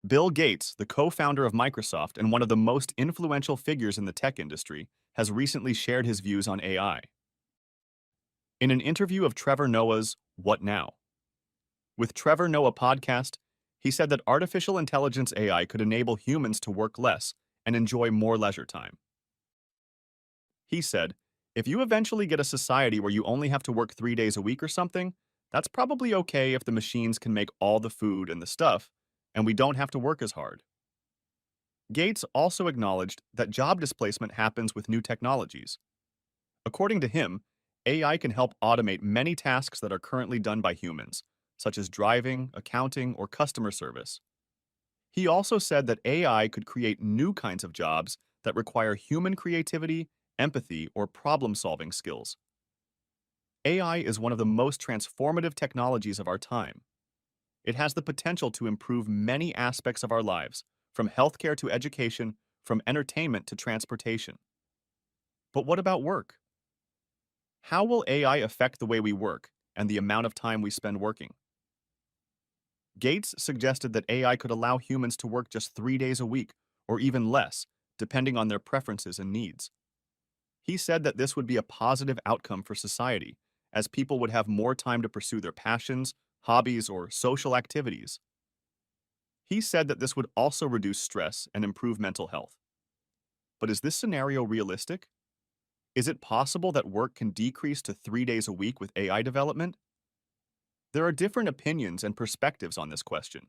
Bill Gates, the co-founder of Microsoft and one of the most influential figures in the tech industry, has recently shared his views on AI. In an interview of Trevor Noah's What Now? With Trevor Noah podcast, he said that artificial intelligence AI could enable humans to work less and enjoy more leisure time. He said, if you eventually get a society where you only have to work 3 days a week or something, that's probably okay if the machines can make all the food and the stuff, and we don't have to work as hard. Gates also acknowledged that job displacement happens with new technologies. According to him, AI can help automate many tasks that are currently done by humans, such as driving, accounting, or customer service. He also said that AI could create new kinds of jobs that require human creativity, empathy, or problem-solving skills. AI is one of the most transformative technologies of our time. It has the potential to improve many aspects of our lives, from healthcare to education, from entertainment to transportation. But what about work? How will AI affect the way we work and the amount of time we spend working? Gates suggested that AI could allow humans to work just 3 days a week, or even less, depending on their preferences and needs. He said that this would be a positive outcome for society, as people would have more time to pursue their passions, hobbies, or social activities. He said that this would also reduce stress and improve mental health. But is this scenario realistic? Is it possible that work can decrease to 3 days a week with AI development? There are different opinions and perspectives on this question.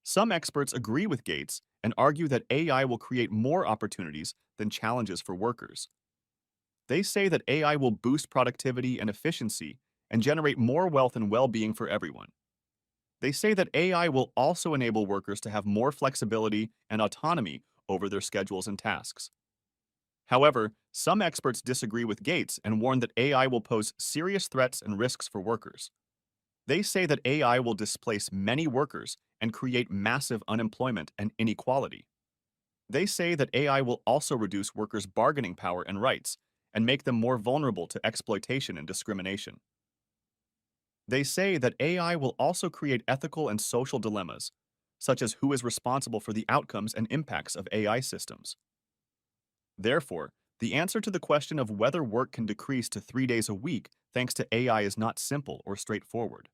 Some experts agree with Gates and argue that AI will create more opportunities than challenges for workers. They say that AI will boost productivity and efficiency and generate more wealth and well-being for everyone. They say that AI will also enable workers to have more flexibility and autonomy over their schedules and tasks. However, some experts disagree with Gates and warn that AI will pose serious threats and risks for workers. They say that AI will displace many workers and create massive unemployment and inequality. They say that AI will also reduce workers' bargaining power and rights and make them more vulnerable to exploitation and discrimination. They say that AI will also create ethical and social dilemmas, such as who is responsible for the outcomes and impacts of AI systems. Therefore, the answer to the question of whether work can decrease to 3 days a week thanks to AI is not simple or straightforward.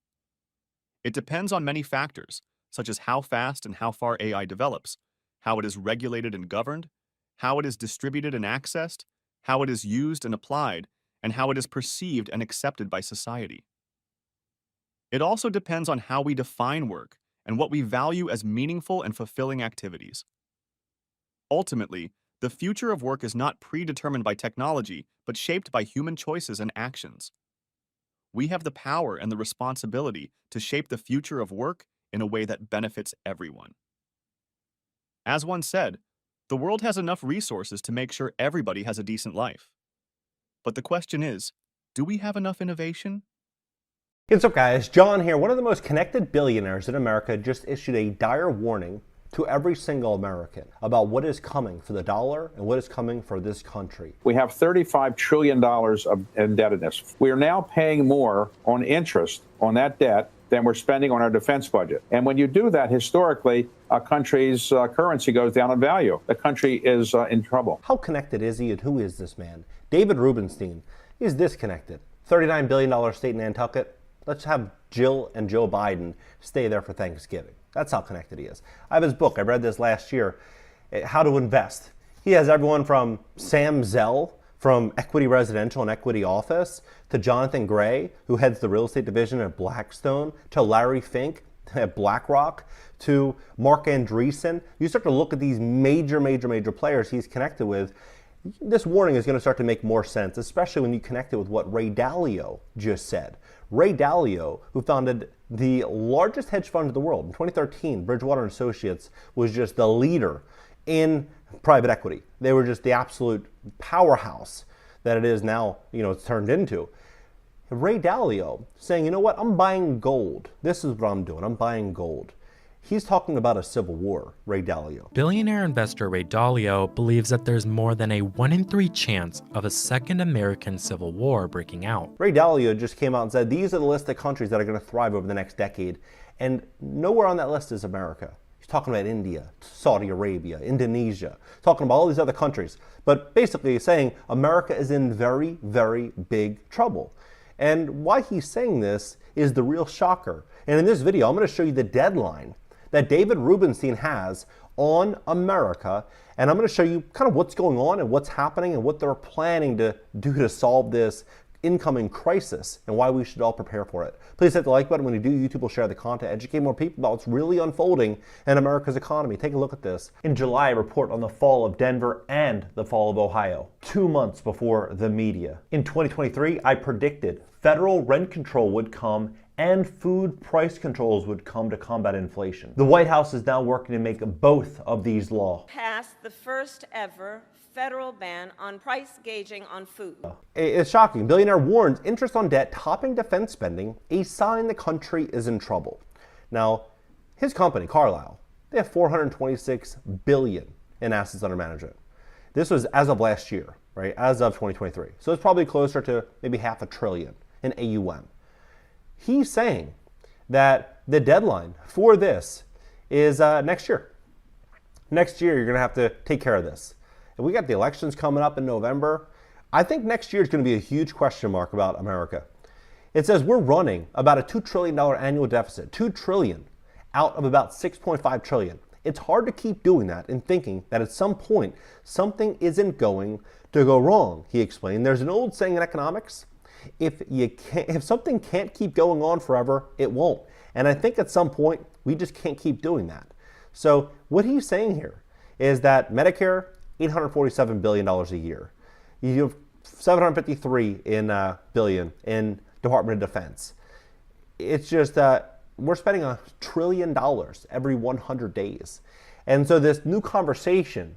It depends on many factors, such as how fast and how far AI develops, how it is regulated and governed, how it is distributed and accessed, how it is used and applied, and how it is perceived and accepted by society. It also depends on how we define work and what we value as meaningful and fulfilling activities. Ultimately, the future of work is not predetermined by technology, but shaped by human choices and actions. We have the power and the responsibility to shape the future of work in a way that benefits everyone. As one said, the world has enough resources to make sure everybody has a decent life. But the question is, do we have enough innovation? What's up, guys? John here. One of the most connected billionaires in America just issued a dire warning to every single American about what is coming for the dollar and what is coming for this country. We have $35 trillion of indebtedness. We are now paying more on interest on that debt than we're spending on our defense budget. And when you do that, historically, a country's currency goes down in value. The country is in trouble. How connected is he and who is this man? David Rubenstein is disconnected. $39 billion state in Nantucket. Let's have Jill and Joe Biden stay there for Thanksgiving. That's how connected he is. I have his book. I read this last year, How to Invest. He has everyone from Sam Zell from Equity Residential and Equity Office to Jonathan Gray, who heads the real estate division at Blackstone, to Larry Fink at BlackRock, to Mark Andreessen. You start to look at these major players he's connected with. This warning is going to start to make more sense, especially when you connect it with what Ray Dalio just said. Ray Dalio, who founded the largest hedge fund in the world in 2013, Bridgewater Associates, was just the leader in private equity. They were just the absolute powerhouse that it is now, it's turned into. Ray Dalio saying, you know what, I'm buying gold. This is what I'm doing. I'm buying gold. He's talking about a civil war, Ray Dalio. Billionaire investor Ray Dalio believes that there's more than a 1 in 3 chance of a second American Civil War breaking out. Ray Dalio just came out and said these are the list of countries that are going to thrive over the next decade, and nowhere on that list is America. He's talking about India, Saudi Arabia, Indonesia, talking about all these other countries. But basically he's saying America is in very, very big trouble. And why he's saying this is the real shocker. And in this video, I'm going to show you the deadline that David Rubenstein has on America. And I'm going to show you kind of what's going on and what's happening and what they're planning to do to solve this incoming crisis and why we should all prepare for it. Please hit the like button. When you do, YouTube will share the content, educate more people about what's really unfolding in America's economy. Take a look at this. In July, a report on the fall of Denver and the fall of Ohio, 2 months before the media. In 2023, I predicted federal rent control would come and food price controls would come to combat inflation. The White House is now working to make both of these laws. Passed the first ever federal ban on price gauging on food. It's shocking. Billionaire warns interest on debt topping defense spending, a sign the country is in trouble. Now, his company, Carlyle, they have $426 billion in assets under management. This was as of last year, right? As of 2023. So it's probably closer to maybe $500 billion in AUM. He's saying that the deadline for this is next year. Next year, you're going to have to take care of this. And we got the elections coming up in November. I think next year is going to be a huge question mark about America. It says we're running about a $2 trillion annual deficit, $2 trillion out of about $6.5 trillion. It's hard to keep doing that and thinking that at some point something isn't going to go wrong, he explained. There's an old saying in economics, if something can't keep going on forever, it won't. And I think at some point, we just can't keep doing that. So what he's saying here is that Medicare, $847 billion a year. You have $753 billion in Department of Defense. It's just we're spending $1 trillion every 100 days. And so this new conversation,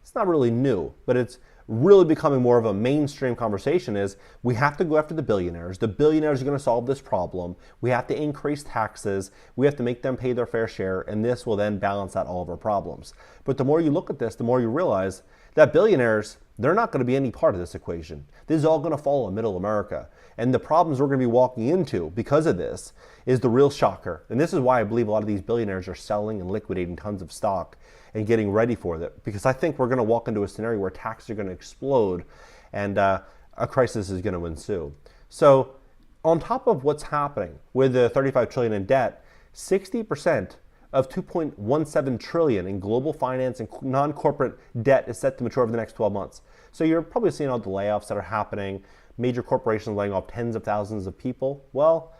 it's not really new, but it's really becoming more of a mainstream conversation is we have to go after the billionaires. The billionaires are going to solve this problem. We have to increase taxes. We have to make them pay their fair share, and this will then balance out all of our problems. But the more you look at this, the more you realize that billionaires, they're not going to be any part of this equation. This is all going to fall on middle America. And the problems we're going to be walking into because of this is the real shocker. And this is why I believe a lot of these billionaires are selling and liquidating tons of stock and getting ready for it. Because I think we're going to walk into a scenario where taxes are going to explode and a crisis is going to ensue. So on top of what's happening with the $35 trillion in debt, 60% of $2.17 trillion in global finance and non-corporate debt is set to mature over the next 12 months. So you're probably seeing all the layoffs that are happening, major corporations laying off tens of thousands of people. Well,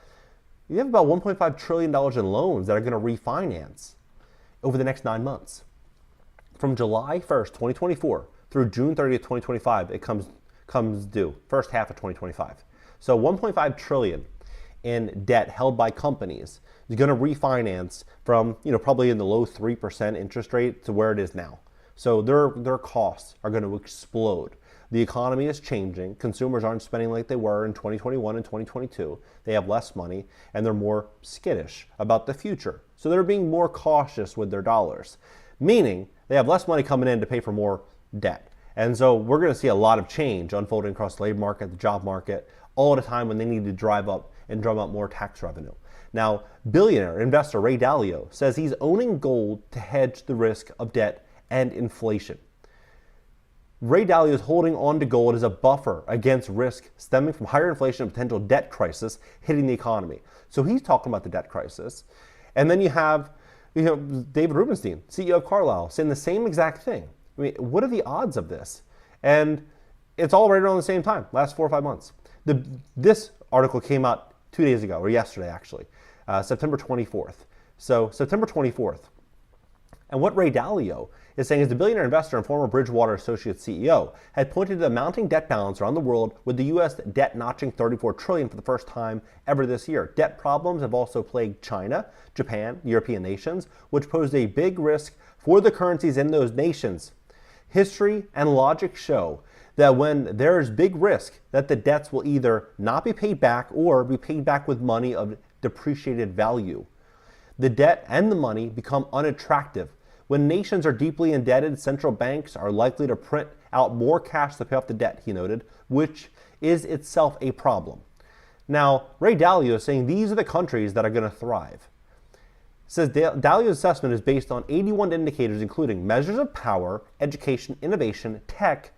you have about $1.5 trillion in loans that are going to refinance over the next 9 months. From July 1st, 2024 through June 30th, 2025, it comes due, first half of 2025. So $1.5 trillion in debt held by companies is going to refinance from, probably in the low 3% interest rate to where it is now. So their costs are going to explode. The economy is changing. Consumers aren't spending like they were in 2021 and 2022. They have less money and they're more skittish about the future. So they're being more cautious with their dollars, meaning they have less money coming in to pay for more debt. And so we're going to see a lot of change unfolding across the labor market, the job market, all at a time when they need to drive up and drum up more tax revenue. Now, billionaire investor Ray Dalio says he's owning gold to hedge the risk of debt and inflation. Ray Dalio is holding on to gold as a buffer against risk stemming from higher inflation and potential debt crisis hitting the economy. So he's talking about the debt crisis. And then you have David Rubenstein, CEO of Carlyle, saying the same exact thing. I mean, what are the odds of this? And it's all right around the same time, last 4 or 5 months. This article came out 2 days ago, or yesterday actually, September 24th. So September 24th. And what Ray Dalio is saying is the billionaire investor and former Bridgewater Associates CEO had pointed to the mounting debt balance around the world, with the U.S. debt notching $34 trillion for the first time ever this year. Debt problems have also plagued China, Japan, European nations, which posed a big risk for the currencies in those nations. History and logic show that when there is big risk that the debts will either not be paid back or be paid back with money of depreciated value. The debt and the money become unattractive. When nations are deeply indebted, central banks are likely to print out more cash to pay off the debt, he noted, which is itself a problem. Now, Ray Dalio is saying these are the countries that are going to thrive. says Dalio's assessment is based on 81 indicators, including measures of power, education, innovation, tech,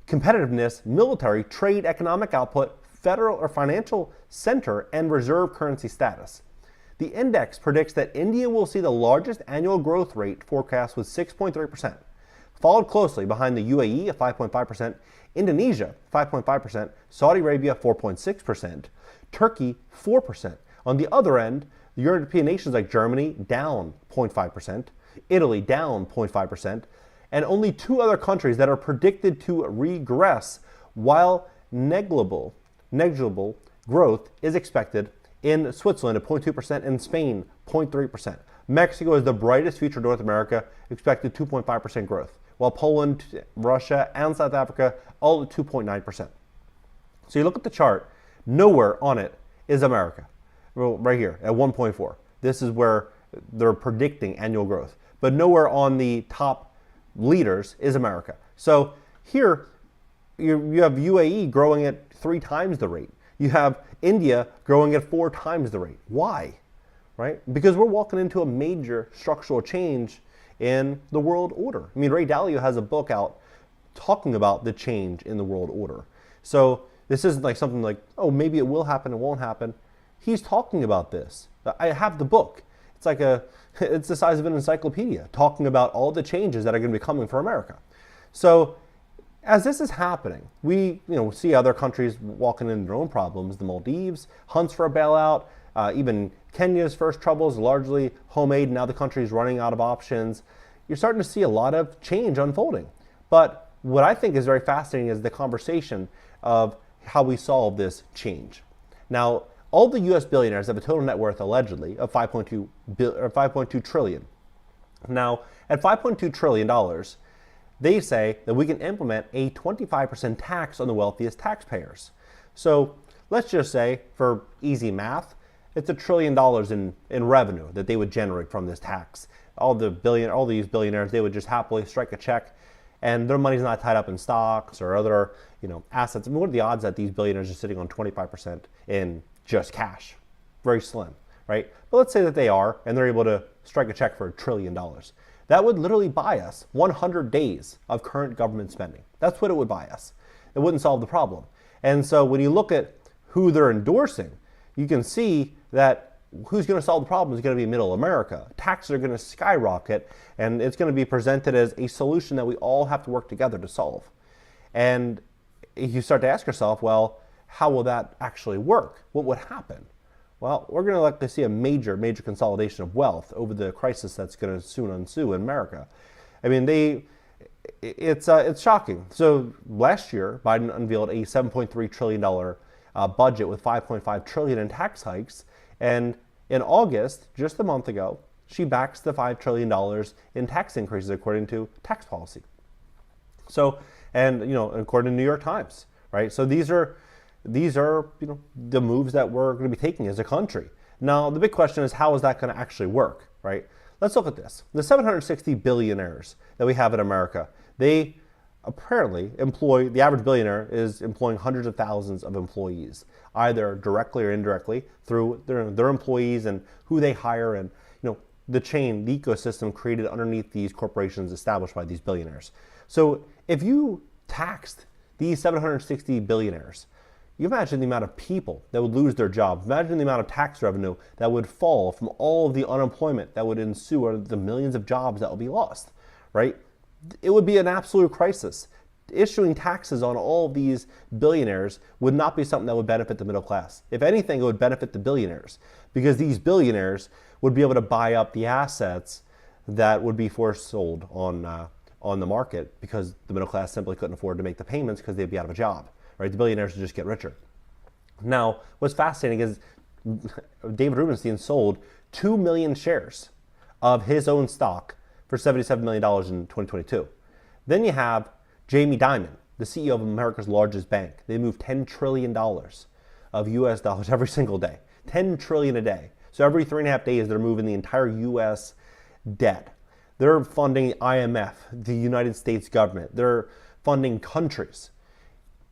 competitiveness, military, trade, economic output, federal or financial center, and reserve currency status. The index predicts that India will see the largest annual growth rate forecast with 6.3%, followed closely behind the UAE at 5.5%, Indonesia 5.5%, Saudi Arabia 4.6%, Turkey 4%. On the other end, the European nations like Germany down 0.5%, Italy down 0.5%, and only 2 other countries that are predicted to regress, while negligible growth is expected in Switzerland at 0.2% and Spain 0.3%. Mexico is the brightest future North America, expected 2.5% growth, while Poland, Russia, and South Africa all at 2.9%. So you look at the chart, nowhere on it is America. Well, right here at 1.4. This is where they're predicting annual growth. But nowhere on the top leaders is America. So here you have UAE growing at 3 times the rate. You have India growing at 4 times the rate. Why? Right? Because we're walking into a major structural change in the world order. I mean, Ray Dalio has a book out talking about the change in the world order. So this isn't like something like, oh, maybe it will happen, it won't happen. He's talking about this. I have the book. It's the size of an encyclopedia, talking about all the changes that are going to be coming for America. So as this is happening, we see other countries walking into their own problems. The Maldives hunts for a bailout. Even Kenya's first troubles, largely homemade. Now the country's running out of options. You're starting to see a lot of change unfolding. But what I think is very fascinating is the conversation of how we solve this change. Now, all the U.S. billionaires have a total net worth, allegedly, of $5.2 trillion. Now, at $5.2 trillion, they say that we can implement a 25% tax on the wealthiest taxpayers. So let's just say, for easy math, it's $1 trillion in revenue that they would generate from this tax. All these billionaires, they would just happily strike a check, and their money's not tied up in stocks or other assets. I mean, what are the odds that these billionaires are sitting on 25% in just cash? Very slim, right? But let's say that they are, and they're able to strike a check for $1 trillion. That would literally buy us 100 days of current government spending. That's what it would buy us. It wouldn't solve the problem. And so when you look at who they're endorsing, you can see that who's going to solve the problem is going to be middle America. Taxes are going to skyrocket, and it's going to be presented as a solution that we all have to work together to solve. And you start to ask yourself, well, how will that actually work? What would happen? Well, we're going to likely see a major consolidation of wealth over the crisis that's going to soon ensue in America. I mean, it's shocking. So last year, Biden unveiled a $7.3 trillion budget with $5.5 trillion in tax hikes, and in August, just a month ago, she backs the $5 trillion in tax increases according to tax policy. So, and according to New York Times, right? So these are the moves that we're going to be taking as a country. Now, the big question is, how is that going to actually work, right? Let's look at this. The 760 billionaires that we have in America, they apparently employ, the average billionaire is employing hundreds of thousands of employees, either directly or indirectly through their employees and who they hire, and the chain, the ecosystem created underneath these corporations established by these billionaires. So if you taxed these 760 billionaires, you imagine the amount of people that would lose their jobs. Imagine the amount of tax revenue that would fall from all of the unemployment that would ensue, or the millions of jobs that would be lost, right? It would be an absolute crisis. Issuing taxes on all of these billionaires would not be something that would benefit the middle class. If anything, it would benefit the billionaires, because these billionaires would be able to buy up the assets that would be forced sold on the market, because the middle class simply couldn't afford to make the payments because they'd be out of a job. Right? The billionaires would just get richer. Now, what's fascinating is David Rubenstein sold 2 million shares of his own stock for $77 million in 2022. Then you have Jamie Dimon, the CEO of America's largest bank. They move $10 trillion of US dollars every single day. 10 trillion a day. So every 3.5 days, they're moving the entire US debt. They're funding IMF, the United States government. They're funding countries.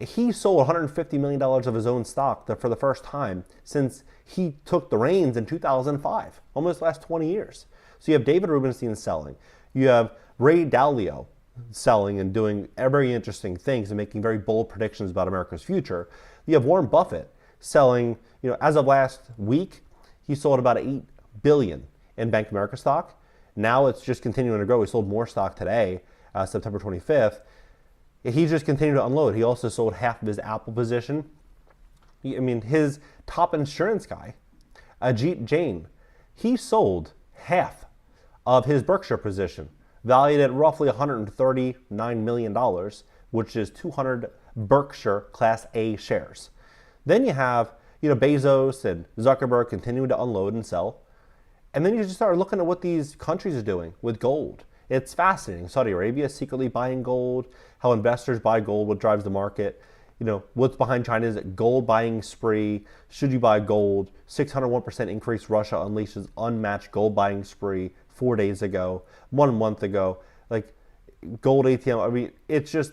He sold $150 million of his own stock for the first time since he took the reins in 2005, almost the last 20 years. So you have David Rubenstein selling. You have Ray Dalio selling and doing very interesting things and making very bold predictions about America's future. You have Warren Buffett selling, as of last week, he sold about $8 billion in Bank of America stock. Now it's just continuing to grow. He sold more stock today, September 25th. He's just continued to unload. He also sold half of his Apple position. His top insurance guy, Ajit Jain, he sold half of his Berkshire position, valued at roughly $139 million, which is 200 Berkshire Class A shares. Then you have, Bezos and Zuckerberg continuing to unload and sell. And then you just start looking at what these countries are doing with gold. It's fascinating. Saudi Arabia is secretly buying gold, how investors buy gold, what drives the market. What's behind China's gold buying spree. Should you buy gold? 601% increase. Russia unleashes unmatched gold buying spree 4 days ago, 1 month ago. Like gold ATM, it's just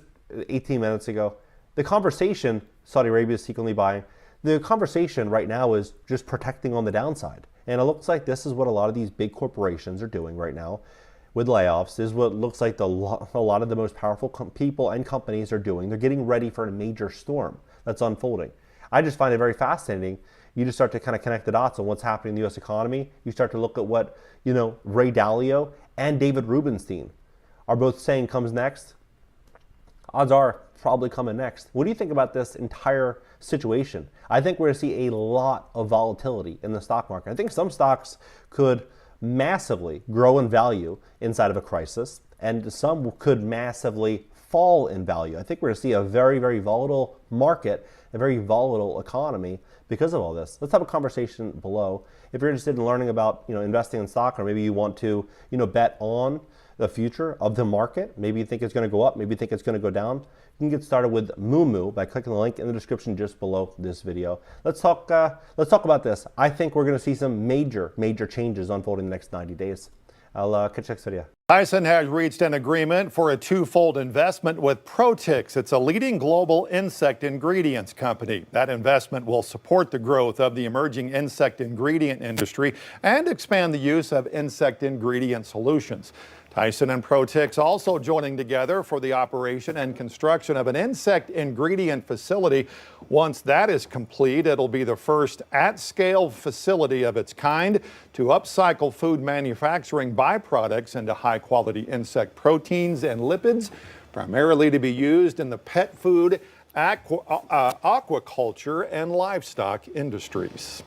18 minutes ago. The conversation, Saudi Arabia is secretly buying. The conversation right now is just protecting on the downside. And it looks like this is what a lot of these big corporations are doing right now with layoffs. This is what looks like a lot of the most powerful people and companies are doing. They're getting ready for a major storm that's unfolding. I just find it very fascinating. You just start to kind of connect the dots on what's happening in the U.S. economy. You start to look at what, Ray Dalio and David Rubenstein are both saying comes next. Odds are probably coming next. What do you think about this entire situation? I think we're going to see a lot of volatility in the stock market. I think some stocks could massively grow in value inside of a crisis, and some could massively fall in value. I think we're going to see a very, very volatile market, a very volatile economy because of all this. Let's have a conversation below. If you're interested in learning about, investing in stock, or maybe you want to, bet on the future of the market, maybe you think it's going to go up, maybe you think it's going to go down, you can get started with Moomoo by clicking the link in the description just below this video. Let's talk about this. I think we're going to see some major changes unfolding in the next 90 days. I'll catch you next video. Tyson has reached an agreement for a twofold investment with Protix. It's a leading global insect ingredients company. That investment will support the growth of the emerging insect ingredient industry and expand the use of insect ingredient solutions. Tyson and Protix also joining together for the operation and construction of an insect ingredient facility. Once that is complete, it'll be the first at-scale facility of its kind to upcycle food manufacturing byproducts into high-quality insect proteins and lipids, primarily to be used in the pet food, aquaculture, and livestock industries.